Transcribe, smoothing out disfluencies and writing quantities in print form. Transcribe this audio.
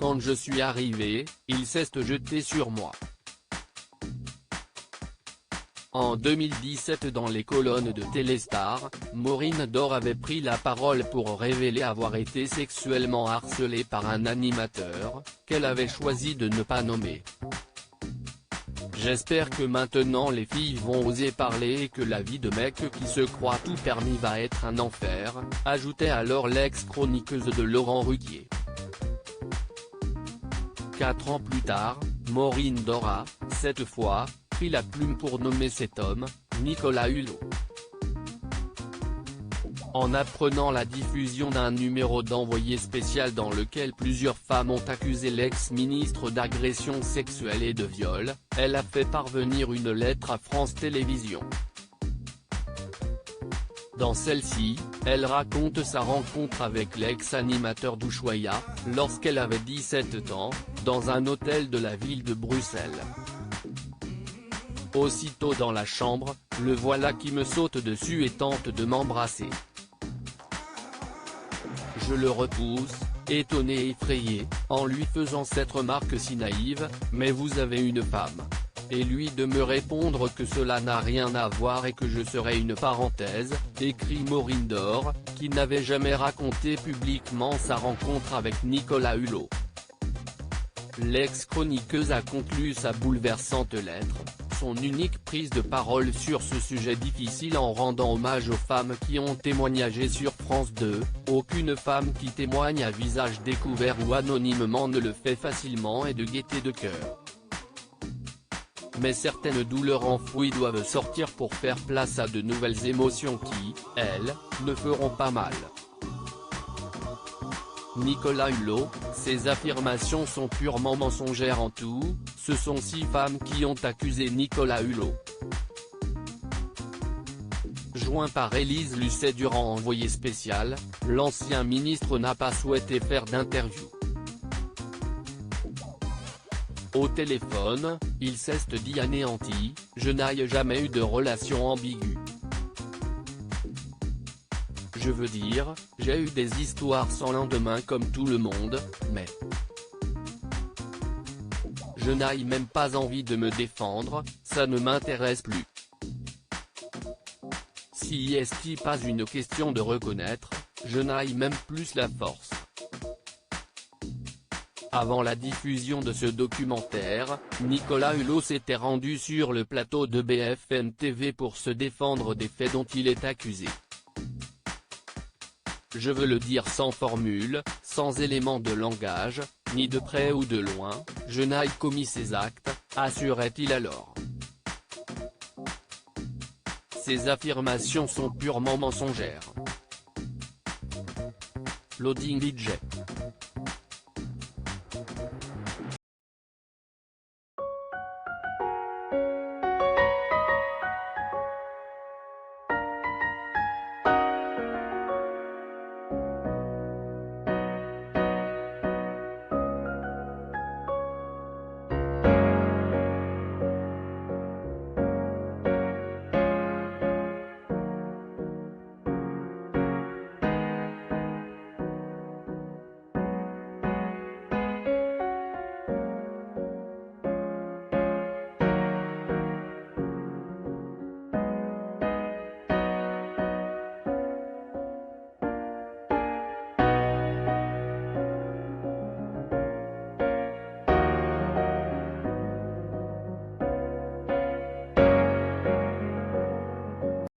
Quand je suis arrivé, il s'est jeté sur moi. En 2017 dans les colonnes de Téléstar, Maureen Dore avait pris la parole pour révéler avoir été sexuellement harcelée par un animateur, qu'elle avait choisi de ne pas nommer. J'espère que maintenant les filles vont oser parler et que la vie de mec qui se croit tout permis va être un enfer, ajoutait alors l'ex-chroniqueuse de Laurent Ruquier. 4 ans plus tard, Maureen Dore a, cette fois, pris la plume pour nommer cet homme, Nicolas Hulot. En apprenant la diffusion d'un numéro d'envoyé spécial dans lequel plusieurs femmes ont accusé l'ex-ministre d'agression sexuelle et de viol, elle a fait parvenir une lettre à France Télévisions. Dans celle-ci, elle raconte sa rencontre avec l'ex-animateur d'Ushuaïa, lorsqu'elle avait 17 ans, dans un hôtel de la ville de Bruxelles. Aussitôt dans la chambre, le voilà qui me saute dessus et tente de m'embrasser. Je le repousse, étonné et effrayé, en lui faisant cette remarque si naïve, « Mais vous avez une femme ?» et lui de me répondre que cela n'a rien à voir et que je serais une parenthèse, écrit Maureen Dore, qui n'avait jamais raconté publiquement sa rencontre avec Nicolas Hulot. L'ex-chroniqueuse a conclu sa bouleversante lettre, son unique prise de parole sur ce sujet difficile en rendant hommage aux femmes qui ont témoigné sur France 2, aucune femme qui témoigne à visage découvert ou anonymement ne le fait facilement et de gaieté de cœur. Mais certaines douleurs enfouies doivent sortir pour faire place à de nouvelles émotions qui, elles, ne feront pas mal. Nicolas Hulot, ces affirmations sont purement mensongères en tout, ce sont 6 femmes qui ont accusé Nicolas Hulot. Joint par Élise Lucet durant Envoyé spécial, l'ancien ministre n'a pas souhaité faire d'interview. Au téléphone, il s'est dit anéanti, « Je n'ai jamais eu de relation ambiguë. Je veux dire, j'ai eu des histoires sans lendemain comme tout le monde, mais je n'ai même pas envie de me défendre, ça ne m'intéresse plus. Si est-ce pas une question de reconnaître, je n'ai même plus la force. » Avant la diffusion de ce documentaire, Nicolas Hulot s'était rendu sur le plateau de BFM TV pour se défendre des faits dont il est accusé. Je veux le dire sans formule, sans élément de langage, ni de près ou de loin, je n'ai commis ces actes, assurait-il alors. Ces affirmations sont purement mensongères. Loading DJ.